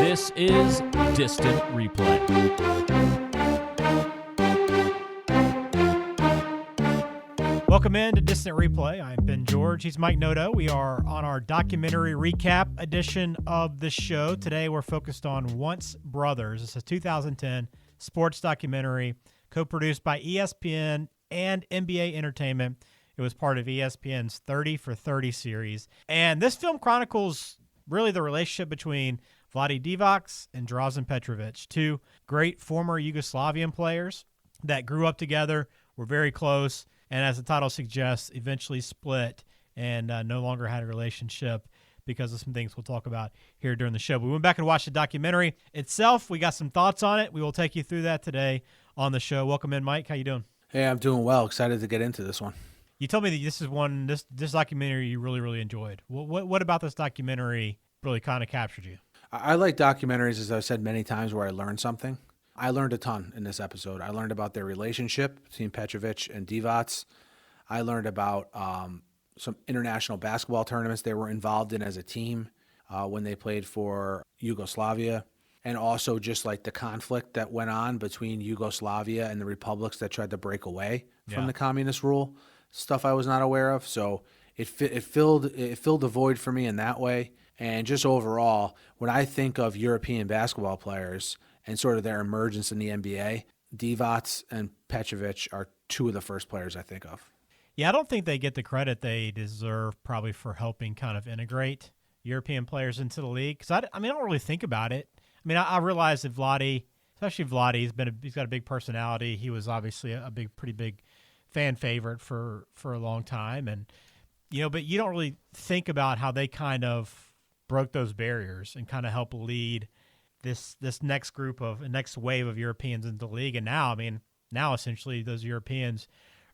This is Distant Replay. Welcome in to Distant Replay. I'm Ben George. He's Mike Noto. We are on our documentary recap edition of the show. Today we're focused on Once Brothers. It's a 2010 sports documentary co-produced by ESPN and NBA Entertainment. It was part of ESPN's 30 for 30 series. And this film chronicles really the relationship between Vlade Divac and Dražen Petrović, two great former Yugoslavian players that grew up together, were very close, and as the title suggests, eventually split and no longer had a relationship because of some things we'll talk about here during the show. But we went back and watched the documentary itself. We got some thoughts on it. We will take you through that today on the show. Welcome in, Mike. How you doing? Hey, I'm doing well. Excited to get into this one. You told me that this documentary you really enjoyed. What about this documentary really kind of captured you? I like documentaries, as I've said many times, where I learn something. I learned a ton in this episode. I learned about their relationship between Petrovic and Divac. I learned about some international basketball tournaments they were involved in as a team when they played for Yugoslavia, and also just like the conflict that went on between Yugoslavia and the republics that tried to break away from the communist rule. Stuff I was not aware of. So it filled the void for me in that way. And just overall, when I think of European basketball players and sort of their emergence in the NBA, Divac and Petrovic are two of the first players I think of. Yeah, I don't think they get the credit they deserve probably for helping kind of integrate European players into the league. Because I don't really think about it. I mean, I realize that Vlade, especially Vlade, he's got a big personality. He was obviously a pretty big fan favorite for a long time, and but you don't really think about how they kind of broke those barriers and kind of help lead this next wave of Europeans into the league. And now essentially those Europeans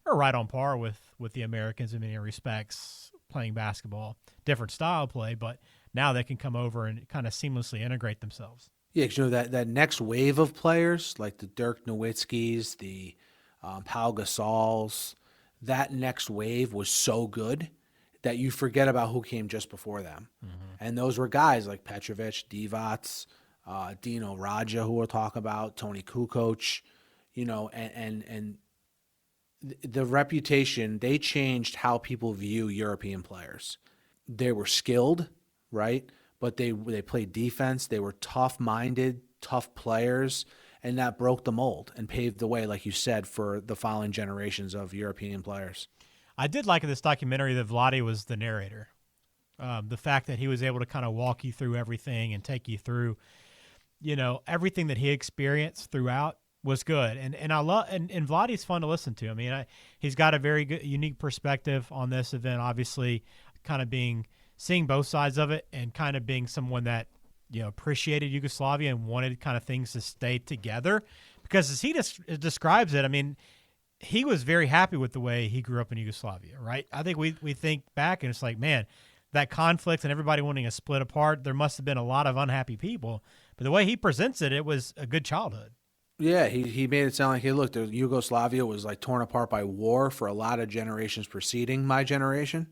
are right on par with the Americans in many respects playing basketball. Different style of play, but now they can come over and kind of seamlessly integrate themselves. Yeah, because that next wave of players, like the Dirk Nowitzkis, the Pau Gasols, that next wave was so good that you forget about who came just before them. Mm-hmm. And those were guys like Petrovic, Divac, Dino Radja, who we'll talk about, Toni Kukoc, and the reputation, they changed how people view European players. They were skilled, right? But they played defense. They were tough-minded, tough players, and that broke the mold and paved the way, like you said, for the following generations of European players. I did like in this documentary that Vlade was the narrator. The fact that he was able to kind of walk you through everything and take you through, everything that he experienced throughout was good. And I love and Vlade's fun to listen to. I mean, he's got a very good, unique perspective on this event. Obviously, kind of seeing both sides of it and kind of being someone that appreciated Yugoslavia and wanted kind of things to stay together. Because as he describes it, I mean, he was very happy with the way he grew up in Yugoslavia, right? I think we think back and it's like, man, that conflict and everybody wanting to split apart, there must have been a lot of unhappy people. But the way he presents it, it was a good childhood. Yeah, he made it sound like, hey, look, Yugoslavia was like torn apart by war for a lot of generations preceding my generation.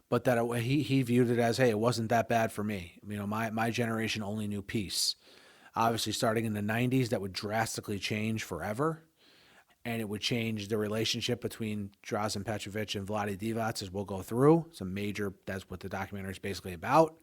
But that he viewed it as, hey, it wasn't that bad for me. My generation only knew peace. Obviously, starting in the 90s, that would drastically change forever. And it would change the relationship between Dražen Petrović and Vlade Divac, as we'll go through. That's what the documentary is basically about.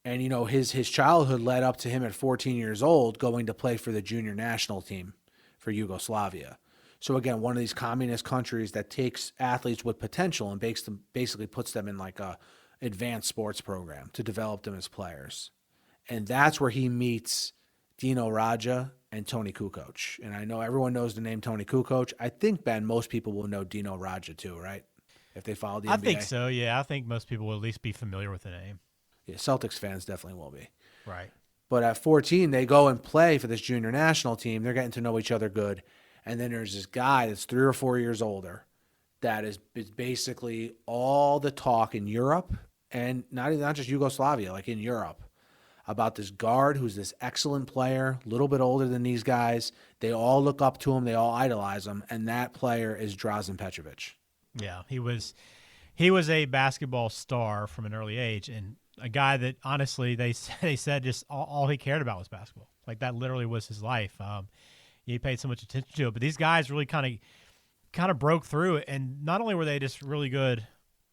And, his childhood led up to him at 14 years old going to play for the junior national team for Yugoslavia. So, again, one of these communist countries that takes athletes with potential and basically puts them in like a advanced sports program to develop them as players. And that's where he meets Dino Radja and Toni Kukoc. And I know everyone knows the name Toni Kukoc. I think, Ben, most people will know Dino Radja too, right? If they follow the NBA. I think so, yeah. I think most people will at least be familiar with the name. Yeah, Celtics fans definitely will be. Right. But at 14, they go and play for this junior national team. They're getting to know each other good. And then there's this guy that's 3 or 4 years older that is basically all the talk in Europe, and not just Yugoslavia, like in Europe, about this guard who's this excellent player, a little bit older than these guys. They all look up to him. They all idolize him. And that player is Drazen Petrovic. Yeah, he was he was a basketball star from an early age, and a guy that honestly they said just all he cared about was basketball. Like that literally was his life. He paid so much attention to it. But these guys really kind of broke through it, and not only were they just really good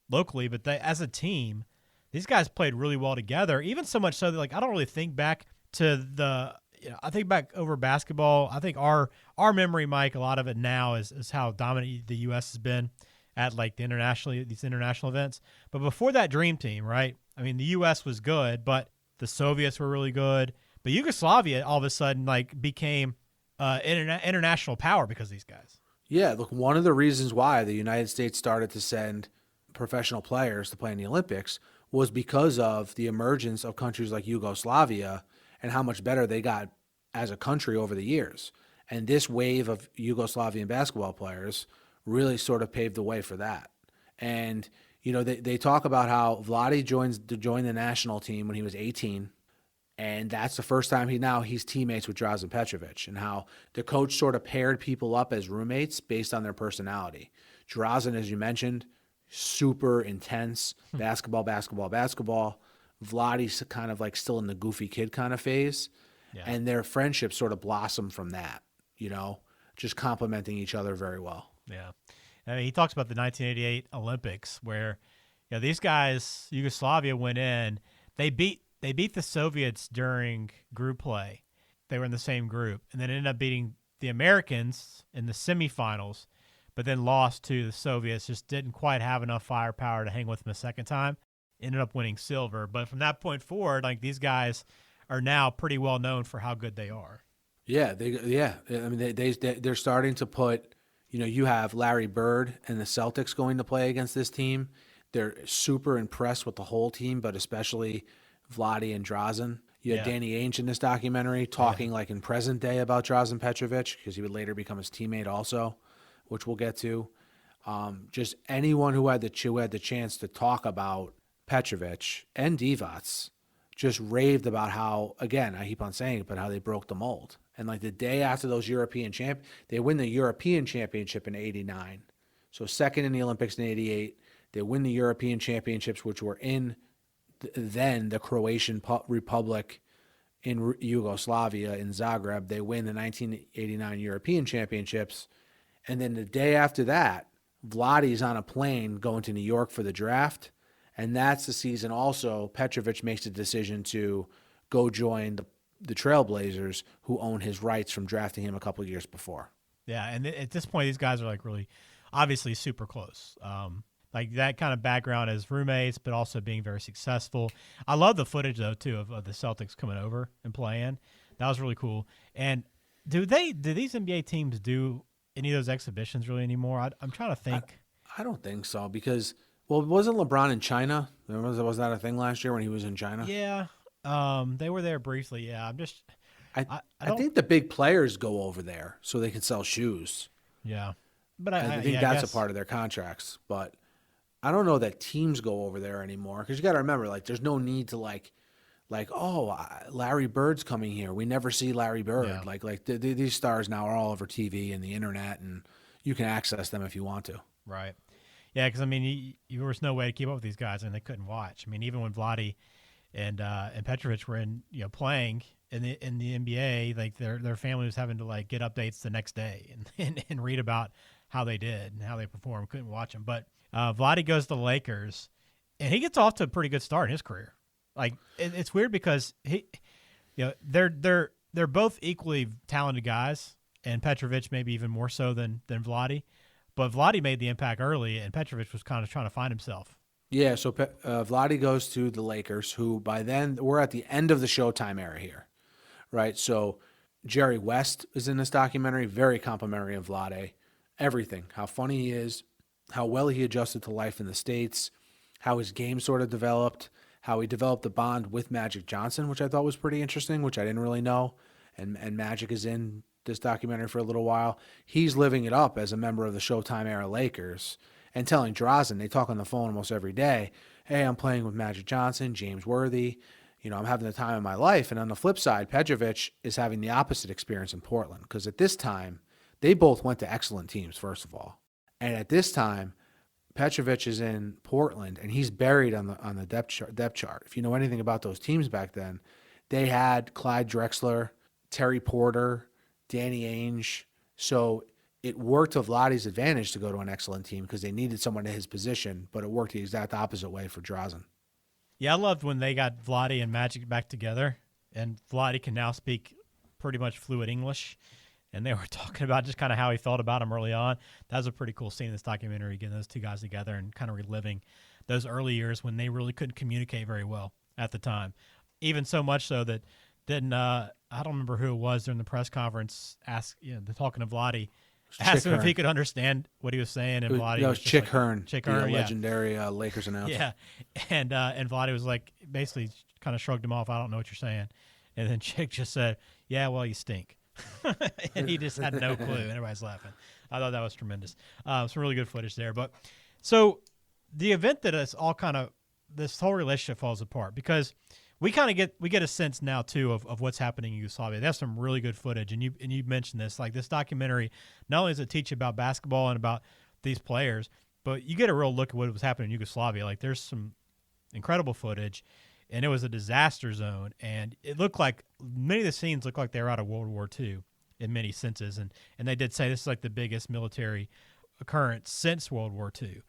locally, but they as a team, these guys played really well together. Even so much so that like I don't really think back to I think back over basketball. I think our memory, Mike, a lot of it now is how dominant the U.S. has been at like these international events. But before that dream team, right? I mean, the U.S. was good, but the Soviets were really good. But Yugoslavia all of a sudden like became international power because of these guys. Yeah, look, one of the reasons why the United States started to send professional players to play in the Olympics was because of the emergence of countries like Yugoslavia and how much better they got as a country over the years. And this wave of Yugoslavian basketball players really sort of paved the way for that. And, you know, they talk about how Vlade joined the national team when he was 18. And that's the first time he's teammates with Dražen Petrovic, and how the coach sort of paired people up as roommates based on their personality. Drazen, as you mentioned, super intense, basketball. Vlade's kind of like still in the goofy kid kind of phase. Yeah. And their friendship sort of blossomed from that, you know, just complementing each other very well. Yeah. I mean, he talks about the 1988 Olympics where, you know, these guys, Yugoslavia went in, they beat the Soviets during group play. They were in the same group, and then ended up beating the Americans in the semifinals, but then lost to the Soviets, just didn't quite have enough firepower to hang with them a second time. Ended up winning silver. But from that point forward, like these guys are now pretty well known for how good they are. Yeah, I mean, they're starting to put, you know, you have Larry Bird and the Celtics going to play against this team. They're super impressed with the whole team, but especially Vlade and Drazen. You had Danny Ainge in this documentary talking like in present day about Drazen Petrovic, because he would later become his teammate also, which we'll get to. Just anyone who had the chance to talk about Petrovic and Divac just raved about how, again, I keep on saying it, but how they broke the mold. And like the day after those they win the European Championship in '89. So second in the Olympics in '88. They win the European Championships, which were in then the Croatian Republic in Yugoslavia in Zagreb. They win the 1989 European Championships. And then the day after that, Vlade's on a plane going to New York for the draft. And that's the season also Petrovic makes a decision to go join the Trailblazers, who own his rights from drafting him a couple of years before. Yeah, and at this point, these guys are like really, obviously super close. Like that kind of background as roommates, but also being very successful. I love the footage though too of the Celtics coming over and playing. That was really cool. And do these NBA teams do any of those exhibitions really anymore? I'm trying to think. I don't think so, because wasn't LeBron in China? Was that a thing last year when he was in China? Yeah, they were there briefly. Yeah, I think the big players go over there so they can sell shoes. Yeah, but I think that's a part of their contracts, but I don't know that teams go over there anymore, because you got to remember, like, there's no need to Larry Bird's coming here. We never see Larry Bird. Yeah. These stars now are all over TV and the internet, and you can access them if you want to. Right. Yeah, because I mean, there was no way to keep up with these guys, and they couldn't watch. I mean, even when Vlade and Petrovic were playing in the NBA, like their family was having to like get updates the next day and read about how they did and how they performed. Couldn't watch them, but Vlade goes to the Lakers, and he gets off to a pretty good start in his career. Like it's weird because they're both equally talented guys, and Petrovic maybe even more so than Vlade. But Vlade made the impact early, and Petrovic was kind of trying to find himself. Yeah, so Vlade goes to the Lakers, who by then we're at the end of the Showtime era here, right? So Jerry West is in this documentary, very complimentary of Vlade. Everything, how funny he is, how well he adjusted to life in the States, how his game sort of developed, how he developed the bond with Magic Johnson, which I thought was pretty interesting, which I didn't really know. And Magic is in this documentary for a little while. He's living it up as a member of the Showtime era Lakers and telling Drazen, they talk on the phone almost every day, hey, I'm playing with Magic Johnson, James Worthy, I'm having the time of my life. And on the flip side, Petrovic is having the opposite experience in Portland, because at this time, they both went to excellent teams, first of all. And at this time, Petrovic is in Portland, and he's buried on the depth chart. If you know anything about those teams back then, they had Clyde Drexler, Terry Porter, Danny Ainge. So it worked to Vlade's advantage to go to an excellent team because they needed someone in his position, but it worked the exact opposite way for Drazen. Yeah, I loved when they got Vlade and Magic back together, and Vlade can now speak pretty much fluid English, and they were talking about just kind of how he felt about him early on. That was a pretty cool scene in this documentary, getting those two guys together and kind of reliving those early years when they really couldn't communicate very well at the time. Even so much so that then I don't remember who it was during the press conference talking to Vlade, asked him if he could understand what he was saying, and Vlade was Chick Hearn, Chick Hearn, legendary Lakers announcer. Yeah, and Vlade was like basically kind of shrugged him off. I don't know what you're saying, and then Chick just said, "Yeah, well, you stink," and he just had no clue. And everybody's laughing. I thought that was tremendous. Some really good footage there. But so the event that it's all kind of this whole relationship falls apart because we get a sense now too of what's happening in Yugoslavia. That's some really good footage, and you mentioned this. Like this documentary, not only does it teach you about basketball and about these players, but you get a real look at what was happening in Yugoslavia. Like there's some incredible footage, and it was a disaster zone, and it looked like many of the scenes looked like they were out of World War II in many senses, and they did say this is like the biggest military occurrence since World War II.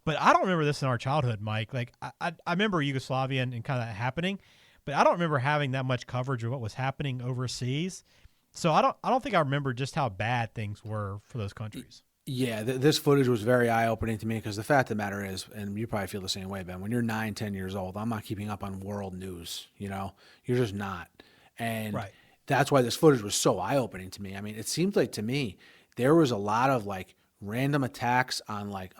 But I don't remember this in our childhood, Mike. Like I remember Yugoslavia and kind of that happening, but I don't remember having that much coverage of what was happening overseas. So I don't think I remember just how bad things were for those countries. Yeah, this footage was very eye-opening to me because the fact of the matter is, and you probably feel the same way, Ben, when you're 9, 10 years old, I'm not keeping up on world news, You're just not. And right. That's why this footage was so eye-opening to me. I mean, it seemed like to me there was a lot of like random attacks on like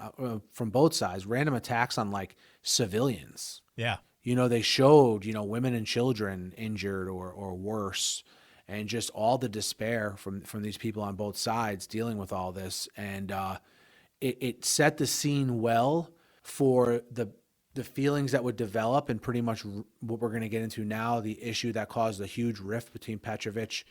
from both sides, random attacks on like civilians. Yeah. They showed, women and children injured or worse, and just all the despair from these people on both sides dealing with all this. And it set the scene well for the feelings that would develop, and pretty much what we're going to get into now, the issue that caused a huge rift between Petrovic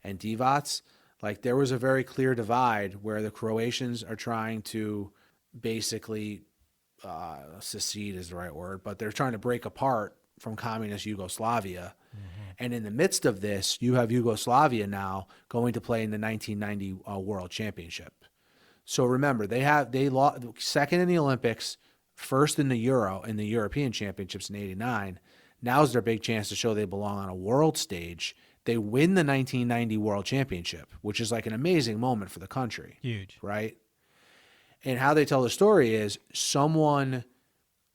and Divac. Like there was a very clear divide where the Croatians are trying to basically secede is the right word, but they're trying to break apart from communist Yugoslavia. Mm-hmm. And in the midst of this, you have Yugoslavia now going to play in the 1990 World Championship. So remember, they lost second in the Olympics, first in the European Championships in '89. Now's their big chance to show they belong on a world stage. They win the 1990 World Championship, which is like an amazing moment for the country. Huge. Right? And how they tell the story is someone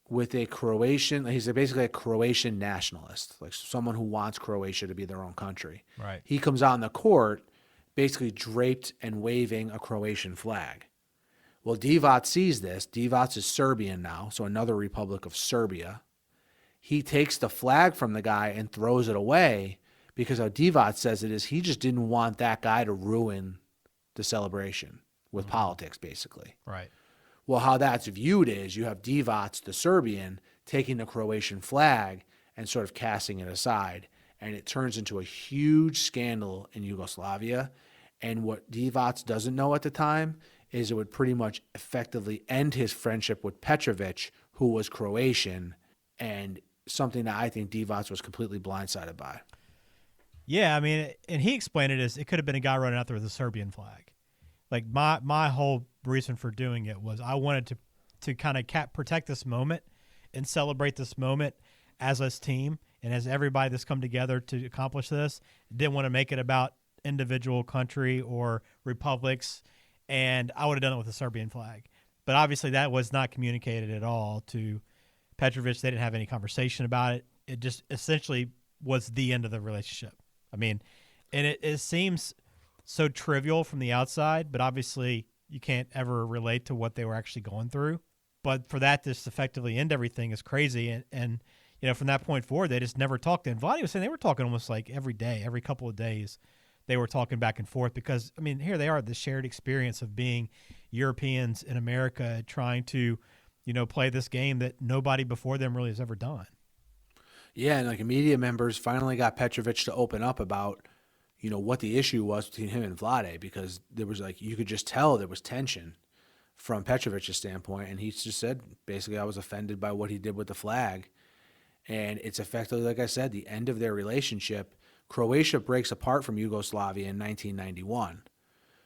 with a Croatian, he's basically a Croatian nationalist, like someone who wants Croatia to be their own country. Right. He comes out in the court basically draped and waving a Croatian flag. Well, Divac sees this. Divac is Serbian now, so another republic of Serbia. He takes the flag from the guy and throws it away because how Divac says it is he just didn't want that guy to ruin the celebration with politics, basically. Right. Well, how that's viewed is you have Divac, the Serbian, taking the Croatian flag and sort of casting it aside. And it turns into a huge scandal in Yugoslavia. And what Divac doesn't know at the time is it would pretty much effectively end his friendship with Petrovic, who was Croatian, and something that I think Divac was completely blindsided by. Yeah, I mean, and he explained it as it could have been a guy running out there with a Serbian flag. Like my whole reason for doing it was I wanted to kind of protect this moment and celebrate this moment as a team and as everybody that's come together to accomplish this. Didn't want to make it about individual country or republics, and I would have done it with a Serbian flag. But obviously that was not communicated at all to Petrovic. They didn't have any conversation about it. It just essentially was the end of the relationship. I mean, and it seems so trivial from the outside, but obviously you can't ever relate to what they were actually going through. But for that to just effectively end everything is crazy. And you know, from that point forward, they just never talked. And Vlade was saying they were talking almost like every day, every couple of days, they were talking back and forth because, I mean, here they are, the shared experience of being Europeans in America trying to, you know, play this game that nobody before them really has ever done. Yeah, and like media members finally got Petrovic to open up about, you know, what the issue was between him and Vlade, because there was like, you could just tell there was tension. from Petrovic's standpoint, and he just said, basically, I was offended by what he did with the flag. And it's effectively, like I said, the end of their relationship. Croatia breaks apart from Yugoslavia in 1991.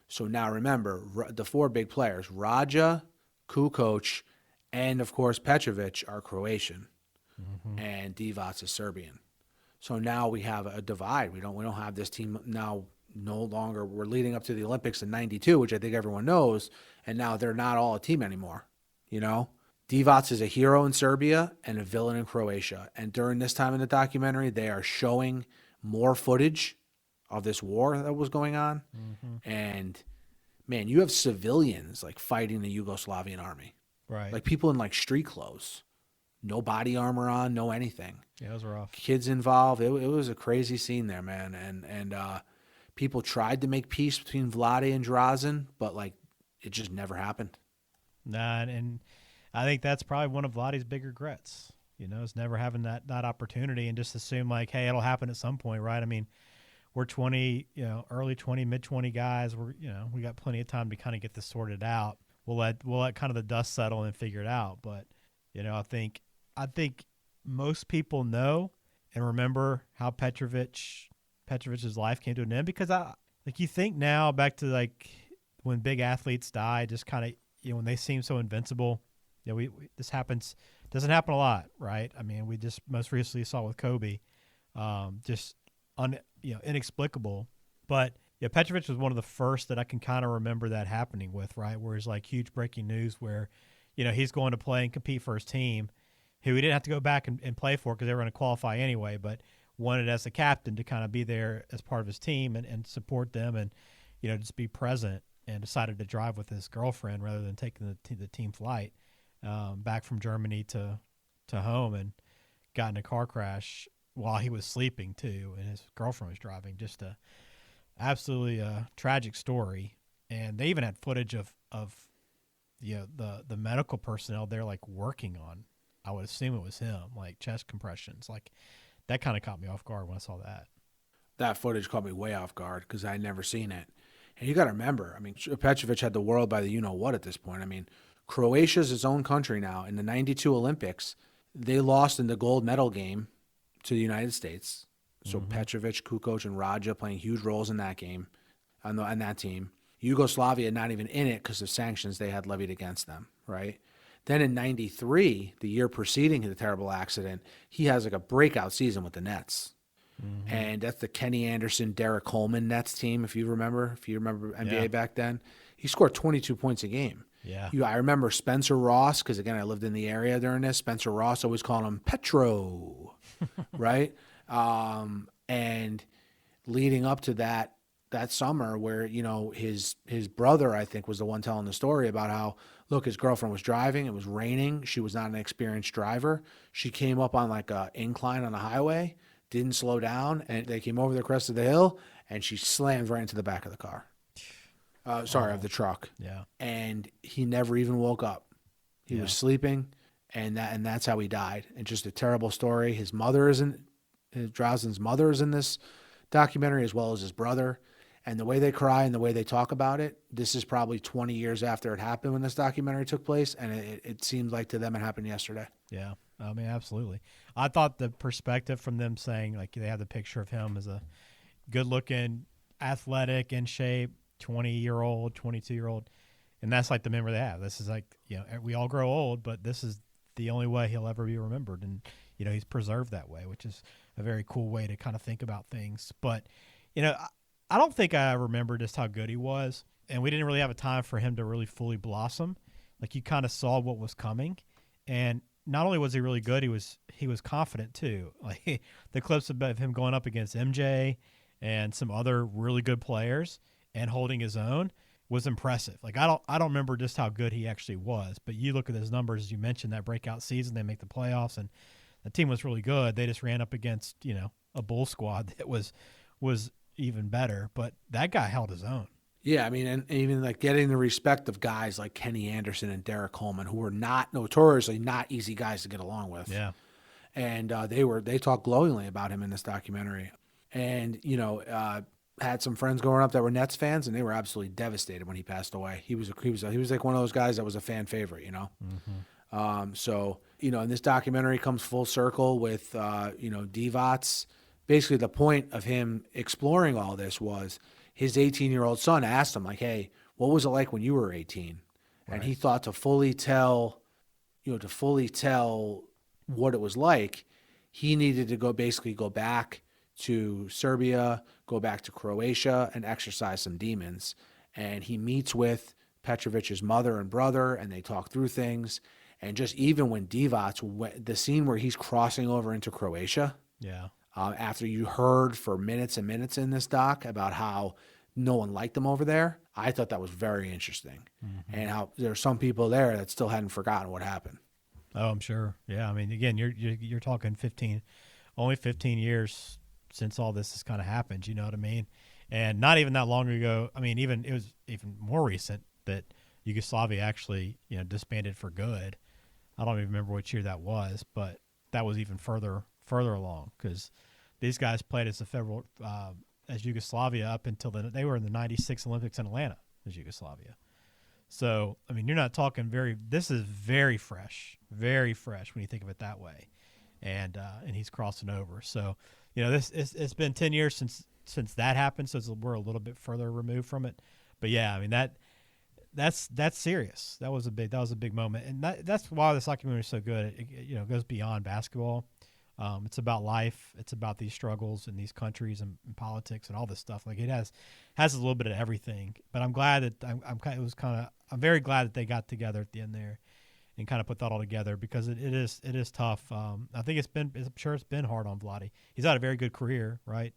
So now remember, the four big players, Raja, Kukoc, and of course Petrovic are Croatian, and Divac is Serbian. So now we have a divide. We don't have this team now. No longer. We're leading up to the Olympics in '92, which I think everyone knows, and now they're not all a team anymore. Divac is a hero in Serbia and a villain in Croatia. And during this time in the documentary, they are showing more footage of this war that was going on. And man, you have civilians like fighting the Yugoslavian army, Right. like people in like street clothes, no body armor on, no anything. Yeah, it was rough. Kids involved. It was a crazy scene there, man. And people tried to make peace between Vlade and Drazen, but like it just never happened. Nah, and I think that's probably one of Vlade's big regrets, is never having that opportunity and just assume like, hey, it'll happen at some point, right? I mean, we're 20, early 20, mid 20 guys. We got plenty of time to kind of get this sorted out. We'll let kind of the dust settle and figure it out. But, I think most people know and remember how Petrovic's life came to an end, because you think now back to like when big athletes die, just kind of, when they seem so invincible. This doesn't happen a lot, right? I mean, we just most recently saw with Kobe, inexplicable. But Petrovic was one of the first that I can kind of remember that happening with, right? Where it's like huge breaking news where, he's going to play and compete for his team, who he didn't have to go back and play for because they were going to qualify anyway, but wanted as a captain to kind of be there as part of his team and support them and, just be present, and decided to drive with his girlfriend rather than taking the team flight back from Germany to home, and got in a car crash while he was sleeping too, and his girlfriend was driving. Just a absolutely tragic story. And they even had footage of the medical personnel there like working on, I would assume it was him, like chest compressions. Like that kind of caught me off guard when I saw that. That footage caught me way off guard because I had never seen it. And you got to remember, I mean, Petrovic had the world by the you-know-what at this point. I mean, Croatia's its own country now. In the 92 Olympics, they lost in the gold medal game to the United States. So Petrovic, Kukoc, and Raja playing huge roles in that game, on that team. Yugoslavia not even in it because of sanctions they had levied against them, right? Then in 93, the year preceding the terrible accident, he has like a breakout season with the Nets. And that's the Kenny Anderson, Derek Coleman Nets team, if you remember NBA back then. He scored 22 points a game. Yeah. I remember Spencer Ross, because, again, I lived in the area during this. Spencer Ross always called him Petro, right? And leading up to that summer where, his brother, I think, was the one telling the story about how, look, his girlfriend was driving. It was raining. She was not an experienced driver. She came up on like a incline on the highway, didn't slow down, and they came over the crest of the hill, and she slammed right into the back of the car. Of the truck. Yeah. And he never even woke up. He was sleeping, and that's how he died. And just a terrible story. His mother Drazen's mother is in this documentary, as well as his brother. And the way they cry and the way they talk about it, this is probably 20 years after it happened when this documentary took place, and it seems like to them it happened yesterday. Yeah, I mean, absolutely. I thought the perspective from them saying, like, they have the picture of him as a good-looking, athletic, in shape, 20-year-old, 22-year-old, and that's like the memory they have. This is like, we all grow old, but this is the only way he'll ever be remembered, and he's preserved that way, which is a very cool way to kind of think about things. But I don't think I remember just how good he was, and we didn't really have a time for him to really fully blossom. Like, you kind of saw what was coming, and not only was he really good, he was confident too. Like the clips of him going up against MJ and some other really good players and holding his own was impressive. Like I don't remember just how good he actually was, but you look at his numbers, as you mentioned, that breakout season, they make the playoffs, and the team was really good. They just ran up against a Bull squad that was even better, but that guy held his own. Yeah, I mean, and even like getting the respect of guys like Kenny Anderson and Derek Coleman, who were notoriously not easy guys to get along with. Yeah, and they talked glowingly about him in this documentary. And had some friends growing up that were Nets fans, and they were absolutely devastated when he passed away. He was like one of those guys that was a fan favorite, you know. So, you know, and this documentary comes full circle with, you know, Divac. Basically, the point of him exploring all this was his 18-year-old son asked him, like, hey, what was it like when you were 18? And he thought to fully tell what it was like, he needed to go back to Serbia, go back to Croatia, and exercise some demons. And he meets with Petrovic's mother and brother, and they talk through things. And just even when Divac, the scene where he's crossing over into Croatia, after you heard for minutes and minutes in this doc about how no one liked him over there, I thought that was very interesting. And how there are some people there that still hadn't forgotten what happened. Oh, I'm sure. Yeah, I mean, again, you're talking only 15 years since all this has kind of happened. You know what I mean? And not even that long ago. I mean, it was even more recent that Yugoslavia actually, you know, disbanded for good. I don't even remember what year that was, but that was even further along, because these guys played as as Yugoslavia up until they were in the '96 Olympics in Atlanta as Yugoslavia. So, I mean, you're not talking this is very fresh when you think of it that way. And he's crossing over. So, you know, it's been 10 years since that happened. So we're a little bit further removed from it. But yeah, I mean, that's serious. That was a big moment. And that's why this documentary is so good. It goes beyond basketball. It's about life. It's about these struggles in these countries and politics and all this stuff. Like, it has a little bit of everything. But I'm glad that I'm very glad that they got together at the end there and kind of put that all together, because it is tough. I think I'm sure it's been hard on Vlade. He's had a very good career, right,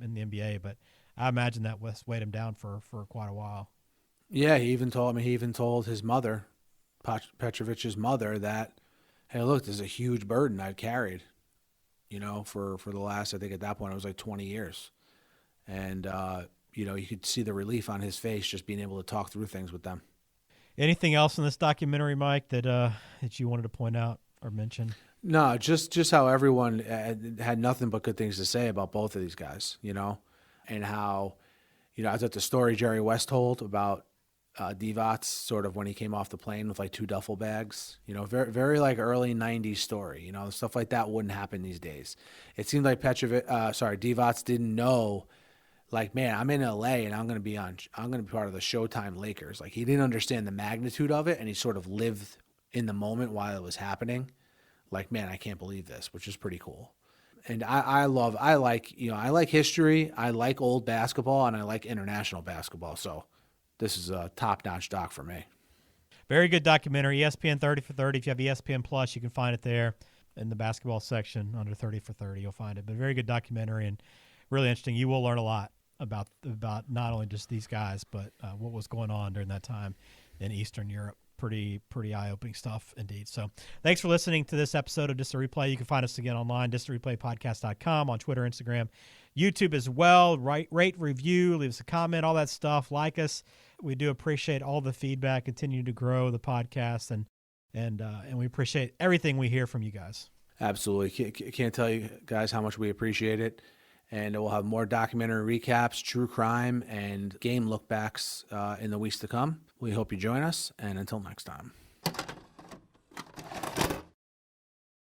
in the NBA, but I imagine that weighed him down for quite a while. Yeah, he even told his mother, Petrovic's mother, that, hey, look, this is a huge burden I've carried, you know, for the last, I think at that point it was like 20 years. And, you know, you could see the relief on his face just being able to talk through things with them. Anything else in this documentary, Mike, that you wanted to point out or mention? No, just how everyone had nothing but good things to say about both of these guys, you know, and how, you know, I thought the story Jerry West told about Divac, sort of when he came off the plane with like 2 duffel bags, you know, very, very like early 90s story, you know, stuff like that wouldn't happen these days. It seemed like Divac didn't know, like, man, I'm in LA and I'm going to be part of the Showtime Lakers. Like, he didn't understand the magnitude of it, and he sort of lived in the moment while it was happening. Like, man, I can't believe this, which is pretty cool. And I like history. I like old basketball, and I like international basketball. So this is a top-notch doc for me. Very good documentary. ESPN 30 for 30. If you have ESPN Plus, you can find it there in the basketball section under 30 for 30. You'll find it. But very good documentary and really interesting. You will learn a lot about not only just these guys, but what was going on during that time in Eastern Europe. Pretty eye-opening stuff indeed. So thanks for listening to this episode of Distant Replay. You can find us again online, distantreplaypodcast.com, on Twitter, Instagram, YouTube as well. Rate, review, leave us a comment, all that stuff. Like us. We do appreciate all the feedback. Continue to grow the podcast, and we appreciate everything we hear from you guys. Absolutely. Can't tell you guys how much we appreciate it. And we'll have more documentary recaps, true crime, and game look-backs in the weeks to come. We hope you join us, and until next time.